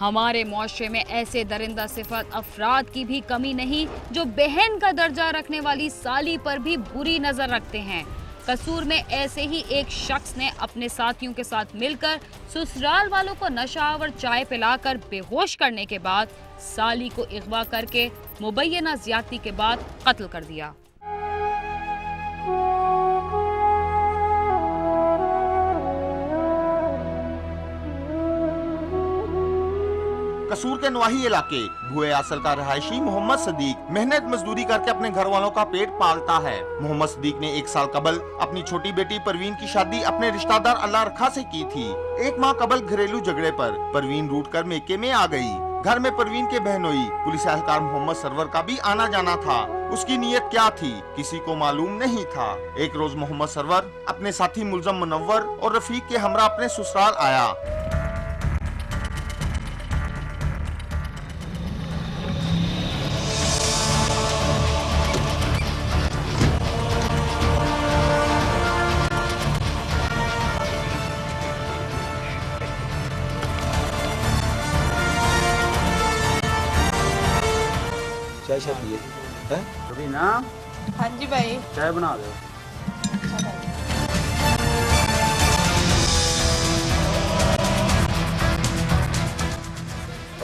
हमारे मुआशरे में ऐसे दरिंदा सिफत अफराद की भी कमी नहीं जो बहन का दर्जा रखने वाली साली पर भी बुरी नजर रखते हैं। कसूर में ऐसे ही एक शख्स ने अपने साथियों के साथ मिलकर ससुराल वालों को नशावर चाय पिलाकर बेहोश करने के बाद साली को अगवा करके मुबैना ज्यादती के बाद कत्ल कर दिया। कसूर के नवाही इलाके भुए आसल का रहायशी मोहम्मद सदीक मेहनत मजदूरी करके अपने घर वालों का पेट पालता है। मोहम्मद सदीक ने 1 साल कबल अपनी छोटी बेटी परवीन की शादी अपने रिश्तेदार अल्लाह रखा से की थी। 1 माह कबल घरेलू झगड़े पर परवीन रूठ कर मेके में आ गई। घर में परवीन के बहनोई पुलिस एहलकार मोहम्मद सरवर का भी आना जाना था। उसकी नीयत क्या थी किसी को मालूम नहीं था। एक रोज मोहम्मद सरवर अपने साथी मुलजम मुनव्वर और रफीक के हमरा अपने ससुराल आया। चाय शाय पिए हैं? कभी ना। हाँ जी भाई, चाय बना दो।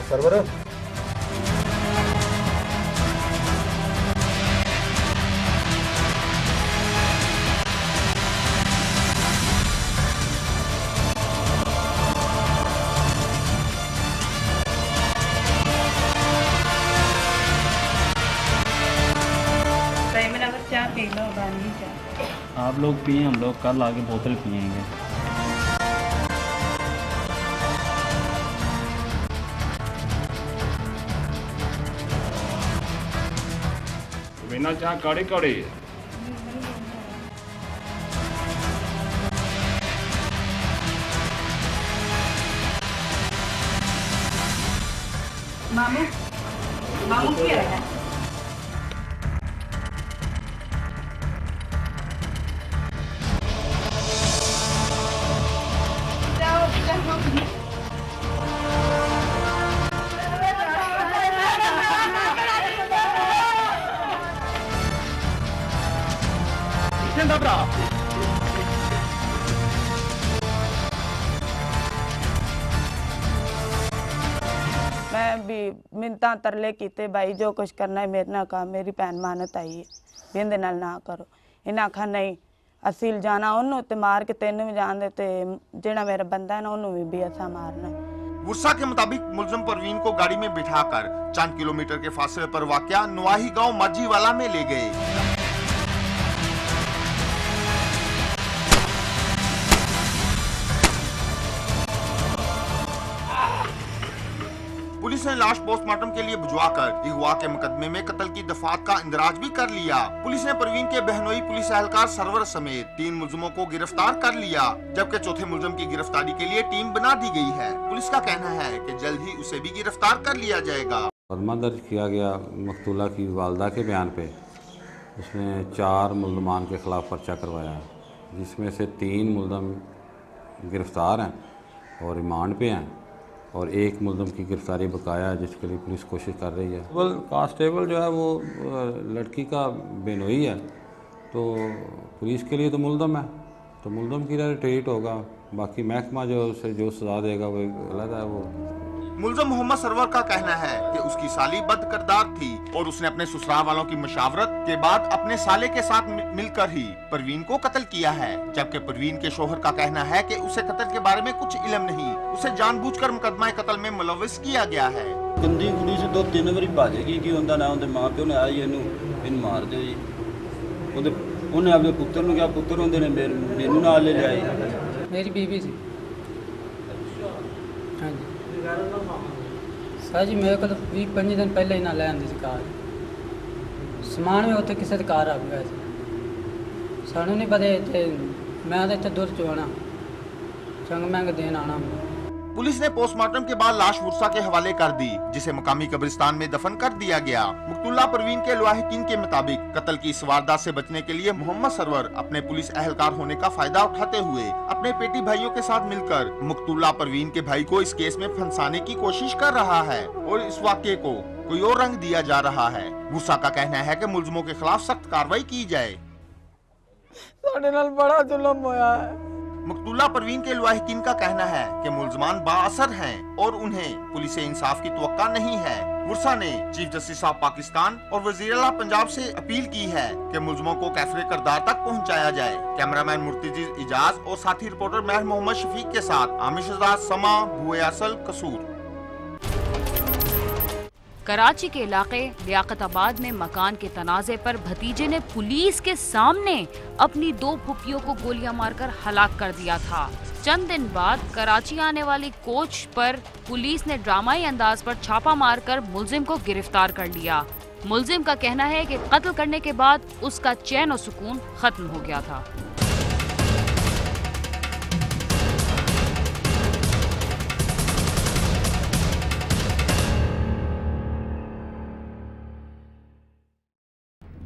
सरवर आप लोग पिए, हम लोग कल आके बोतल पिएंगे। बिना चाह कड़ी कड़ी मामू मामू क्या है? मैं भी मिन्नतां तरले कीते भाई जो कुछ करना है मेरे ना काम, मेरी भैन मानत आई है बिंद नाल ना करो। इन्हें आखा नहीं असील जाना ओनू ते मार के तेन भी जान दे ते जेड़ा मेरा बंदा है ना ओनू भी ऐसा मारना। गुस्सा के मुताबिक मुलजम परवीन को गाड़ी में बिठाकर 4 किलोमीटर के फासले पर वाक़या नवाही गांव माझीवाला में ले गए। पुलिस ने लाश पोस्टमार्टम के लिए भिजवाकर अगवा के मुकदमे में कत्ल की दफात का इंदराज भी कर लिया। पुलिस ने परवीन के बहनोई पुलिस एहलकार सरवर समेत 3 मुलजमों को गिरफ्तार कर लिया, जबकि चौथे मुलजम की गिरफ्तारी के लिए टीम बना दी गई है। पुलिस का कहना है कि जल्द ही उसे भी गिरफ्तार कर लिया जाएगा। मुकदमा दर्ज किया गया मकतूला की वालदा के बयान पे। उसने 4 मुलजमान के खिलाफ पर्चा करवाया, जिसमें से 3 मुलजम गिरफ्तार हैं और रिमांड पे हैं और 1 मुलजम की गिरफ्तारी बकाया है, जिसके लिए पुलिस कोशिश कर रही है। कांस्टेबल जो है वो लड़की का बेनोई है, तो पुलिस के लिए तो मुलजम है, तो मुलजम की ट्रीट होगा। बाकी महकमा जो उसे जो सजा देगा वो गलत है। वो मुलजम मोहम्मद सरवर का कहना है कि उसकी साली बदकिरदार थी और उसने अपने ससुराल वालों की मशावरत के बाद अपने साले के साथ मिलकर ही परवीन को कत्ल किया है, जबकि परवीन के शोहर का कहना है कि उसे कत्ल के बारे में कुछ इल्म नहीं, उसे जानबूझकर मुकदमा कत्ल में मुलविस किया गया है। गंदी कुड़ी से 2-3 बारी भाजेगी कि उनका ना उनके माँ प्यो ने आई इन मार दो जी। उन्हें अपने पुत्र ने क्या पुत्र होंगे ने मेनू नाल ले जाए। मेरी बीवी सी। हाँ जी सर जी, मेरे को 20-25 दिन पहले ही ना ले आंदी सी कार। समान भी उत्थे किसी कार आ गया सानू नहीं पता। मैं तो इतने दूर चो आना चंग महंग देन आना। पुलिस ने पोस्टमार्टम के बाद लाश वर्षा के हवाले कर दी, जिसे मकामी कब्रिस्तान में दफन कर दिया गया। मुक्तुल्ला परवीन के लवाहिकीन के मुताबिक कत्ल की इस वारदात से बचने के लिए मोहम्मद सरवर अपने पुलिस एहलकार होने का फायदा उठाते हुए अपने पेटी भाइयों के साथ मिलकर मुक्तुल्ला परवीन के भाई को इस केस में फंसाने की कोशिश कर रहा है और इस वाक़े को कोई और रंग दिया जा रहा है। वर्षा का कहना है कि मुलजमों के खिलाफ सख्त कार्रवाई की जाए। बड़ा जुल्म होया है। मुक्तुल्ला परवीन के लवाहिकीन का कहना है कि मुलजमान बाअसर हैं और उन्हें पुलिस से इंसाफ की तवक्का नहीं है। वर्षा ने चीफ जस्टिस ऑफ पाकिस्तान और वजीर आला पंजाब से अपील की है कि मुलजमों को कैफरे करदार तक पहुंचाया जाए। कैमरामैन मुर्तजिज इजाज और साथी रिपोर्टर महर मोहम्मद शफीक के साथ आमिर शहजाद, समा, भुए असल, कसूर। कराची के इलाके लियाकताबाद में मकान के तनाज़े पर भतीजे ने पुलिस के सामने अपनी 2 फुप्पियों को गोलियां मारकर हलाक कर दिया था। चंद दिन बाद कराची आने वाली कोच पर पुलिस ने ड्रामाई अंदाज पर छापा मारकर मुलजिम को गिरफ्तार कर लिया। मुलजिम का कहना है कि कत्ल करने के बाद उसका चैन और सुकून खत्म हो गया था।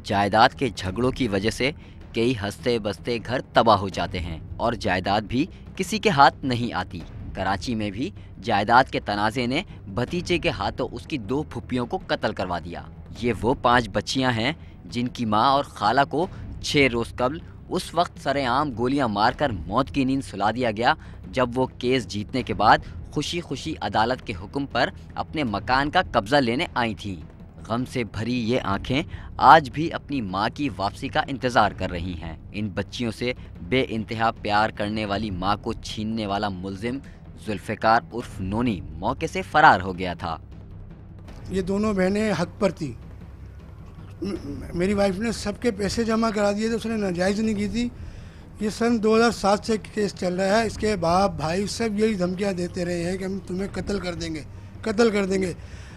जायदाद के झगड़ों की वजह से कई हंसते बसते घर तबाह हो जाते हैं और जायदाद भी किसी के हाथ नहीं आती। कराची में भी जायदाद के तनाज़े ने भतीजे के हाथों उसकी 2 फुप्पियों को कत्ल करवा दिया। ये वो 5 बच्चियां हैं जिनकी मां और खाला को 6 रोज़ कबल उस वक्त सरेआम गोलियां मारकर मौत की नींद सुला दिया गया जब वो केस जीतने के बाद खुशी खुशी अदालत के हुक्म पर अपने मकान का कब्जा लेने आई थीं। गम से भरी ये आंखें आज भी अपनी माँ की वापसी का इंतज़ार कर रही हैं। इन बच्चियों से बेइंतहा प्यार करने वाली माँ को छीनने वाला मुलजिम जुल्फ़िकार उर्फ नोनी मौके से फरार हो गया था। ये दोनों बहनें हक पर थी। मेरी वाइफ ने सबके पैसे जमा करा दिए थे, उसने नाजायज़ नहीं की थी। ये सन 2007 से केस चल रहा है। इसके बाप भाई सब यही धमकियाँ देते रहे हैं कि हम तुम्हें कत्ल कर देंगे, कत्ल कर देंगे।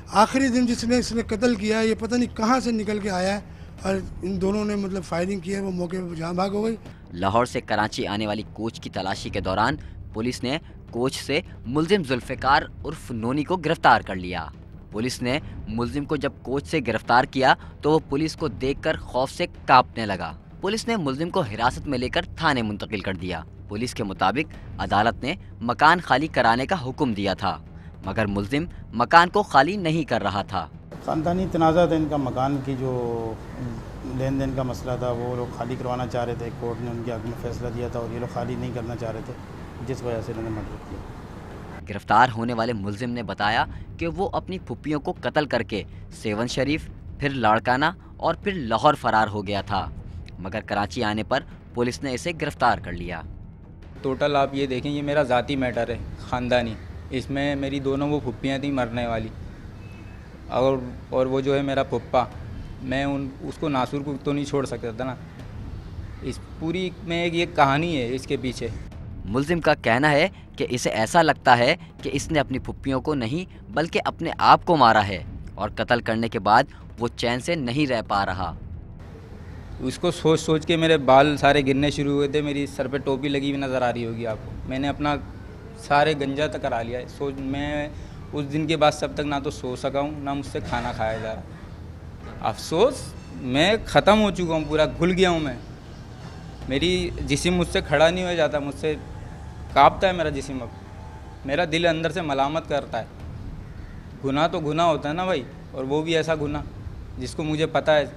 आखिरी दिन जिसने इसने कत्ल किया ये पता नहीं कहाँ से निकल के आया है और इन दोनों ने मतलब फायरिंग की है, वो मौके पर जहाँ भाग हो गई। लाहौर से कराची आने वाली कोच की तलाशी के दौरान पुलिस ने कोच से मुलजिम जुल्फ़िकार उर्फ नोनी को गिरफ्तार कर लिया। पुलिस ने मुलजिम को जब कोच से गिरफ्तार किया तो वो पुलिस को देखकर खौफ से कांपने लगा। पुलिस ने मुलजिम को हिरासत में लेकर थाने मुंतकिल कर दिया। पुलिस के मुताबिक अदालत ने मकान खाली कराने का हुक्म दिया था, मगर मुलजिम मकान को खाली नहीं कर रहा था। ख़ानदानी तनाज़ा था इनका, मकान की जो लेन देन का मसला था वो लोग खाली करवाना चाह रहे थे। कोर्ट ने उनके हक़ में फ़ैसला दिया था और ये लोग खाली नहीं करना चाह रहे थे, जिस वजह से इन्होंने मर्डर किया। गिरफ्तार होने वाले मुलजिम ने बताया कि वो अपनी फुप्पियों को कत्ल करके सेवन शरीफ, फिर लाड़काना और फिर लाहौर फरार हो गया था, मगर कराची आने पर पुलिस ने इसे गिरफ्तार कर लिया। टोटल आप ये देखें, ये मेरा ज़ाती मैटर है ख़ानदानी। इसमें मेरी दोनों वो फुप्पियाँ थी मरने वाली, और वो जो है मेरा फुप्पा, मैं उसको नासूर को तो नहीं छोड़ सकता था ना। इस पूरी में एक ये कहानी है इसके पीछे। मुलजिम का कहना है कि इसे ऐसा लगता है कि इसने अपनी फुप्पियों को नहीं बल्कि अपने आप को मारा है और कत्ल करने के बाद वो चैन से नहीं रह पा रहा। उसको सोच सोच के मेरे बाल सारे गिरने शुरू हुए थे। मेरी सर पे टोपी लगी हुई नज़र आ रही होगी आपको। मैंने अपना सारे गंजा तक करा लिया है। मैं उस दिन के बाद सब तक ना तो सो सका हूँ, ना मुझसे खाना खाया जा रहा। अफसोस, मैं ख़त्म हो चुका हूँ, पूरा घुल गया हूँ मैं। मेरी जिस्म मुझसे खड़ा नहीं हो जाता, मुझसे कांपता है मेरा जिस्म। अब मेरा दिल अंदर से मलामत करता है। गुनाह तो गुनाह होता है ना भाई, और वो भी ऐसा गुनाह जिसको मुझे पता है।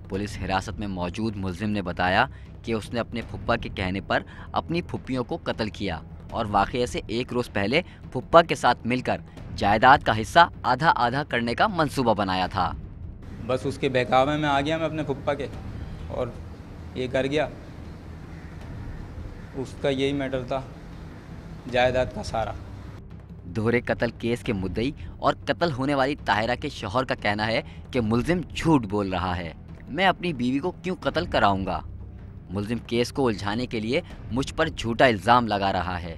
पुलिस हिरासत में मौजूद मुलजिम ने बताया कि उसने अपने फुप्पा के कहने पर अपनी फुप्पियों को कत्ल किया और वाक़ये से 1 रोज़ पहले फुप्पा के साथ मिलकर जायदाद का हिस्सा आधा आधा करने का मंसूबा बनाया था। बस उसके बहकावे में आ गया मैं अपने फुप्पा के, और ये कर गया। उसका यही मैटर था, जायदाद का सारा। दोहरे कत्ल केस के मुद्दई और कत्ल होने वाली ताहिरा के शौहर का कहना है कि मुलजिम झूठ बोल रहा है। मैं अपनी बीवी को क्यों कत्ल कराऊंगा? मुलजिम केस को उलझाने के लिए मुझ पर झूठा इल्ज़ाम लगा रहा है।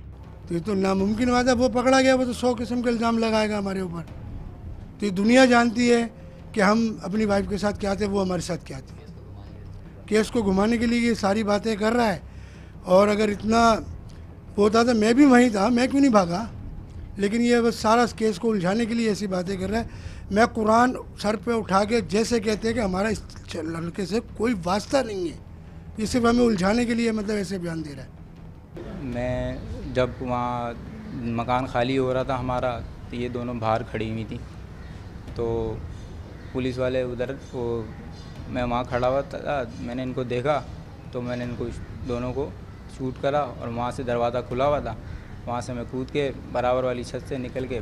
तो ये तो नामुमकिन बात है। वो पकड़ा गया, वो तो 100 किस्म के इल्ज़ाम लगाएगा हमारे ऊपर। तो ये दुनिया जानती है कि हम अपनी वाइफ के साथ क्या थे, वो हमारे साथ क्या थी। केस को घुमाने के लिए ये सारी बातें कर रहा है। और अगर इतना होता तो मैं भी वहीं था, मैं क्यों नहीं भागा? लेकिन ये बस सारा केस को उलझाने के लिए ऐसी बातें कर रहा है। मैं कुरान सर पे उठा के जैसे कहते हैं कि हमारा इस लड़के से कोई वास्ता नहीं है, ये सिर्फ हमें उलझाने के लिए मतलब ऐसे बयान दे रहा है। मैं जब वहाँ मकान खाली हो रहा था हमारा, तो ये दोनों बाहर खड़ी हुई थी, तो पुलिस वाले उधर वो मैं वहाँ खड़ा हुआ था, मैंने इनको देखा तो मैंने इनको दोनों को शूट करा और वहाँ से दरवाज़ा खुला हुआ था, वहाँ से मैं कूद के बराबर वाली छत से निकल के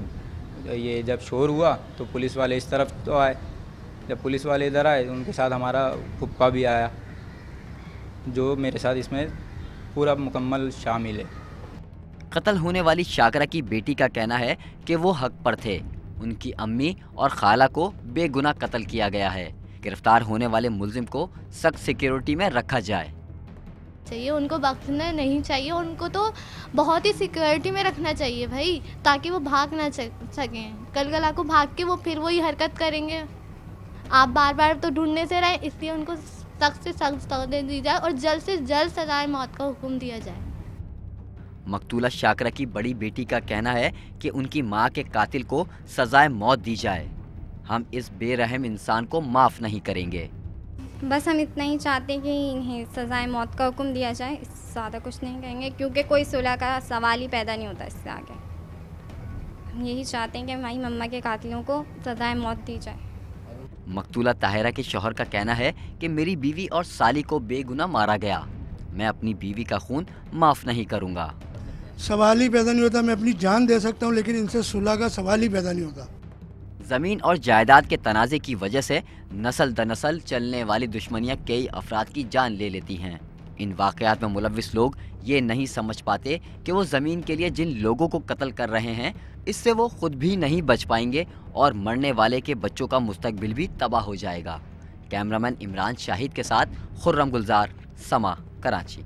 ये जब शोर हुआ तो पुलिस वाले इस तरफ तो आए। जब पुलिस वाले इधर आए उनके साथ हमारा फुप्पा भी आया, जो मेरे साथ इसमें पूरा मुकम्मल शामिल है। कत्ल होने वाली शाकरा की बेटी का कहना है कि वो हक पर थे, उनकी अम्मी और खाला को बेगुनाह कत्ल किया गया है। गिरफ्तार होने वाले मुल्जिम को सख्त सिक्योरिटी में रखा जाए चाहिए, उनको बख्शना नहीं चाहिए, उनको तो बहुत ही सिक्योरिटी में रखना चाहिए भाई, ताकि वो भाग ना सकें। कल को भाग के वो फिर वही हरकत करेंगे। आप बार बार तो ढूंढने से रहे, इसलिए उनको सख्त से सख्त सजा दी जाए और जल्द से जल्द सजाए मौत का हुक्म दिया जाए। मकतूला शाकरा की बड़ी बेटी का कहना है कि उनकी मां के कातिल को सजाए मौत दी जाए। हम इस बेरहम इंसान को माफ़ नहीं करेंगे। बस हम इतना ही चाहते हैं कि इन्हें सजाए मौत का हुक्म दिया जाए, इससे ज़्यादा कुछ नहीं कहेंगे, क्योंकि कोई सुलह का सवाल ही पैदा नहीं होता इससे आगे। हम यही चाहते हैं कि हमारी मम्मा के कातिलों को सजाए मौत दी जाए। मकतूला ताहिरा के शौहर का कहना है कि मेरी बीवी और साली को बेगुनाह मारा गया, मैं अपनी बीवी का खून माफ़ नहीं करूँगा। सवाल ही पैदा नहीं होता, मैं अपनी जान दे सकता हूँ लेकिन इनसे सुलह का सवाल ही पैदा नहीं होता। ज़मीन और जायदाद के तनाज़े की वजह से नस्ल दर नस्ल चलने वाली दुश्मनियाँ कई अफराद की जान ले लेती हैं। इन वाक़यात में मुलव्विस लोग ये नहीं समझ पाते कि वो ज़मीन के लिए जिन लोगों को कत्ल कर रहे हैं, इससे वो खुद भी नहीं बच पाएंगे और मरने वाले के बच्चों का मुस्तकबिल भी तबाह हो जाएगा। कैमरामैन इमरान शाहिद के साथ खुर्रम गुलजार, समा, कराची।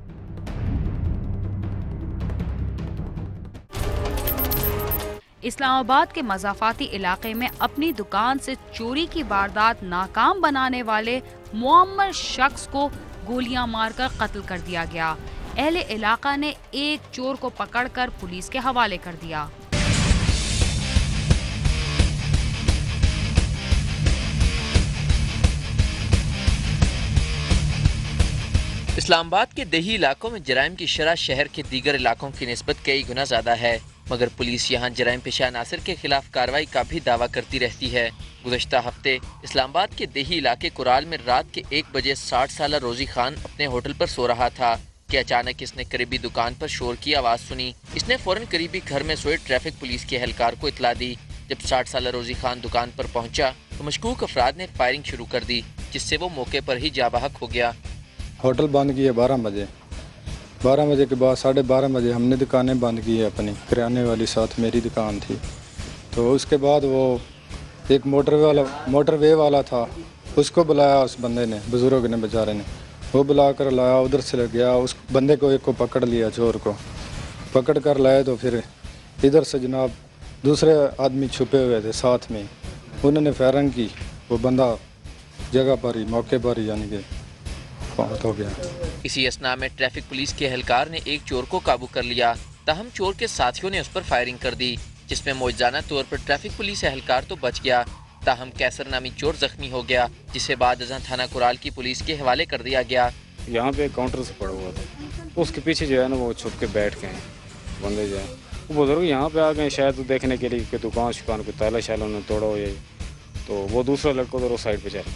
इस्लामाबाद के मज़ाफ़ाती इलाके में अपनी दुकान से चोरी की वारदात नाकाम बनाने वाले मुअम्मर शख्स को गोलियां मारकर कत्ल कर दिया गया। अहले इलाका ने एक चोर को पकड़कर पुलिस के हवाले कर दिया। इस्लामाबाद के देही इलाकों में जराइम की शरह शहर के दीगर इलाकों की निस्बत कई गुना ज्यादा है, मगर पुलिस यहाँ जराइम पेशा अनासर के खिलाफ कार्रवाई का भी दावा करती रहती है। गुज़श्ता हफ्ते इस्लामाबाद के देही इलाके कुराल में रात के 1 बजे 60 साला रोजी खान अपने होटल पर सो रहा था कि अचानक इसने करीबी दुकान पर शोर की आवाज़ सुनी। इसने फौरन करीबी घर में सोए ट्रैफिक पुलिस के एहलकार को इतला दी। जब 60 साला रोजी खान दुकान पर पहुँचा तो मशकूक अफराद ने फायरिंग शुरू कर दी, जिससे वो मौके पर ही जाबाहक हो गया। होटल बंद किया 12 बजे। 12 बजे के बाद 12:30 बजे हमने दुकानें बंद की है अपनी, किराने वाली साथ मेरी दुकान थी। तो उसके बाद वो एक मोटरवे वाला था, उसको बुलाया उस बंदे ने, बुजुर्ग ने बेचारे ने, वो बुला कर लाया। उधर से लग गया, उस बंदे को एक को पकड़ लिया, चोर को पकड़ कर लाए। तो फिर इधर से जनाब दूसरे आदमी छुपे हुए थे साथ में, उन्होंने फायरिंग की। वो बंदा जगह पर ही, मौके पर ही यानी कि हो गया। इसी असना में ट्रैफिक पुलिस के एहलकार ने एक चोर को काबू कर लिया, ताहम चोर के साथियों ने उस पर फायरिंग कर दी, जिसमें मौजूदा तौर पर ट्रैफिक पुलिस एहलकार तो बच गया, ताहम कैसर नामी चोर जख्मी हो गया, जिसे बाद अज़ां थाना कुराल की पुलिस के हवाले कर दिया गया। यहाँ पे काउंटर से पड़ा हुआ था, उसके पीछे जो है ना वो छुप के बैठ गए बंदे जो है, वो बुजुर्ग यहाँ पे आ गए शायद देखने के लिए कि दुकान शुकान को ताला शाला ने तोड़ा हो, तो वो दूसरा लड़का उधर उस साइड पे चला।